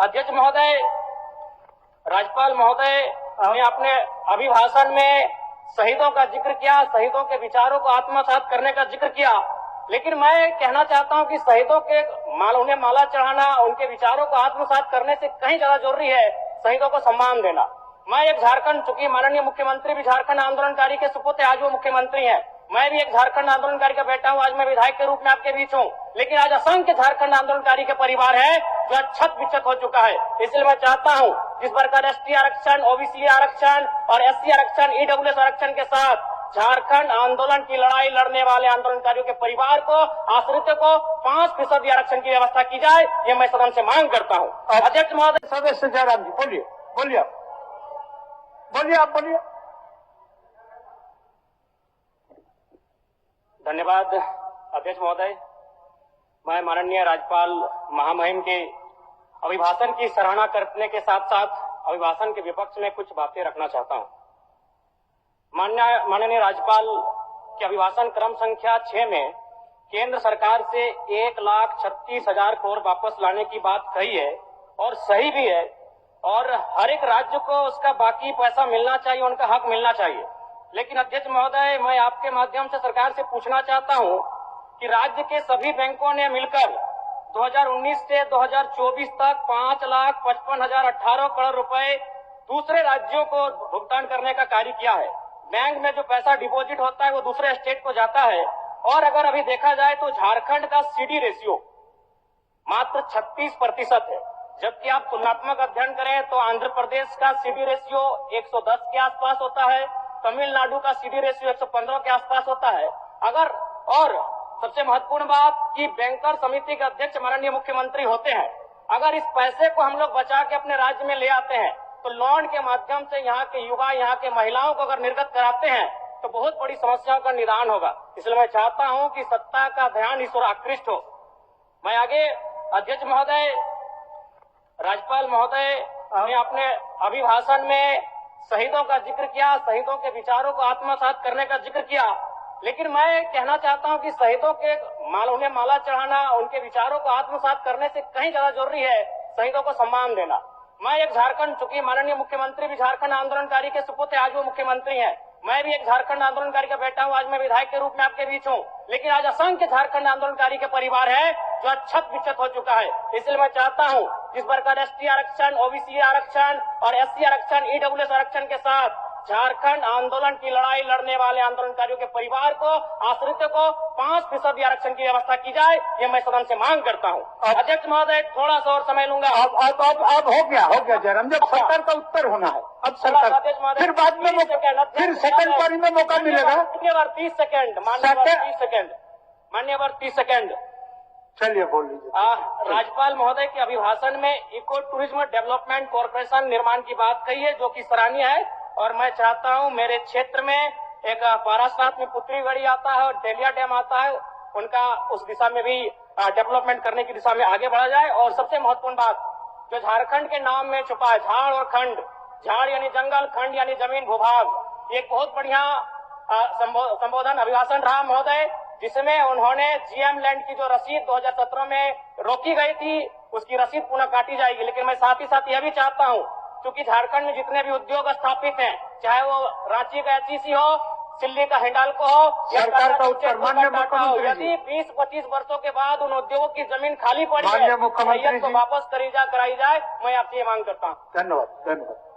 अध्यक्ष महोदय, राज्यपाल महोदय ने अपने अभिभाषण में शहीदों का जिक्र किया, शहीदों के विचारों को आत्मसात करने का जिक्र किया, लेकिन मैं कहना चाहता हूं कि शहीदों के उन्हें माला चढ़ाना, उनके विचारों को आत्मसात करने से कहीं ज्यादा जरूरी है शहीदों को सम्मान देना। मैं एक झारखंड, चूंकि माननीय मुख्यमंत्री भी झारखंड आंदोलनकारी के सुपुत्र, आज वो मुख्यमंत्री हैं, मैं भी एक झारखंड आंदोलनकारी का बेटा हूं, आज मैं विधायक के रूप में आपके बीच हूं, लेकिन आज असंख्य झारखंड आंदोलनकारी के परिवार है जो आज छत विक्षत हो चुका है। इसलिए मैं चाहता हूं जिस प्रकार एसटी आरक्षण, ओबीसी आरक्षण और एससी आरक्षण, ईडब्ल्यूएस आरक्षण के साथ झारखंड आंदोलन की लड़ाई लड़ने वाले आंदोलनकारियों के परिवार को, आश्रितों को 5% आरक्षण की व्यवस्था की जाए, ये मैं सदन से मांग करता हूं। अध्यक्ष महोदय। सदस्य जयराम जी बोलिए, बोलिए आप बोलिए। धन्यवाद अध्यक्ष महोदय। मैं माननीय राज्यपाल महामहिम के अभिभाषण की सराहना करने के साथ साथ अभिभाषण के विपक्ष में कुछ बातें रखना चाहता हूं। माननीय राज्यपाल के अभिभाषण क्रम संख्या 6 में केंद्र सरकार से 1,36,000 करोड़ वापस लाने की बात कही है और सही भी है, और हर एक राज्य को उसका बाकी पैसा मिलना चाहिए, उनका हक मिलना चाहिए। लेकिन अध्यक्ष महोदय, मैं आपके माध्यम से सरकार से पूछना चाहता हूं कि राज्य के सभी बैंकों ने मिलकर 2019 से 2024 तक 5,55,018 करोड़ रुपए दूसरे राज्यों को भुगतान करने का कार्य किया है। बैंक में जो पैसा डिपॉजिट होता है वो दूसरे स्टेट को जाता है, और अगर अभी देखा जाए तो झारखंड का सीडी रेशियो मात्र 36% है, जबकि आप तुलनात्मक अध्ययन करें तो आंध्र प्रदेश का सीडी रेशियो 110 के आसपास होता है, तमिलनाडु का सीडी रेशियो 115 के आसपास होता है। और सबसे महत्वपूर्ण बात कि बैंकर समिति के अध्यक्ष माननीय मुख्यमंत्री होते हैं। अगर इस पैसे को हम लोग बचा के अपने राज्य में ले आते हैं तो लोन के माध्यम से यहाँ के युवा, यहाँ के महिलाओं को अगर निर्गत कराते हैं तो बहुत बड़ी समस्याओं का निदान होगा। इसलिए मैं चाहता हूं कि सत्ता का ध्यान इस ओर आकृष्ट हो। मैं आगे अध्यक्ष महोदय, राज्यपाल महोदय ने अपने अभिभाषण में शहीदों का जिक्र किया, शहीदों के विचारों को आत्मसात करने का जिक्र किया, लेकिन मैं कहना चाहता हूं कि शहीदों के उन्हें माला चढ़ाना, उनके विचारों को आत्मसात करने से कहीं ज्यादा जरूरी है शहीदों को सम्मान देना। मैं एक झारखंड, चूंकि माननीय मुख्यमंत्री भी झारखंड आंदोलनकारी के सुपुत्र, आज वो मुख्यमंत्री हैं, मैं भी एक झारखंड आंदोलनकारी का बेटा हूं, आज मैं विधायक के रूप में आपके बीच हूं, लेकिन आज असंख्य झारखंड आंदोलनकारी के परिवार है जो आज छत विक्षत हो चुका है। इसलिए मैं चाहता हूं जिस प्रकार एसटी आरक्षण, ओबीसी आरक्षण और एससी आरक्षण, ईडब्ल्यूएस आरक्षण के साथ झारखंड आंदोलन की लड़ाई लड़ने वाले आंदोलनकारियों के परिवार को, आश्रितों को 5% आरक्षण की व्यवस्था की जाए, ये मैं सदन से मांग करता हूं। अध्यक्ष महोदय, थोड़ा सा और समय लूंगा। अब हो गया जयराम, जब सरकार का उत्तर होना है अब सरकार, फिर बाद में फिर सेकंड पारी में मौका मिलेगा। मान्यवर 30 सेकंड, मान्यवर 30 सेकंड। चलिए बोल लीजिए। राज्यपाल महोदय के अभिभाषण में इको टूरिज्म डेवलपमेंट कॉर्पोरेशन निर्माण की बात कही है, जो कि सराहनीय है, और मैं चाहता हूं मेरे क्षेत्र में एक पारासात में पुत्रीगढ़ी आता है और डेलिया डैम आता है, उनका उस दिशा में भी डेवलपमेंट करने की दिशा में आगे बढ़ा जाए। और सबसे महत्वपूर्ण बात जो झारखंड के नाम में छुपा है, झाड़ और खंड, झाड़ यानी जंगल, खंड यानी जमीन भूभाग, एक बहुत बढ़िया संबोधन अभिभाषण रहा महोदय, जिसमें उन्होंने जीएम लैंड की जो रसीद 2017 में रोकी गई थी उसकी रसीद पुनः काटी जाएगी। लेकिन मैं साथ ही साथ यह भी चाहता हूं, क्योंकि झारखंड में जितने भी उद्योग स्थापित हैं, चाहे वो रांची का एचईसी हो, दिल्ली का हिंडाल्को हो, सरकार का उत्तर माननीय मुख्यमंत्री, यदि 20-25 वर्षों के बाद उन उद्योगों की जमीन खाली पड़ी है, माननीय मुख्यमंत्री तो वापस कराई जाए, मैं आपसे ये मांग करता हूँ। धन्यवाद।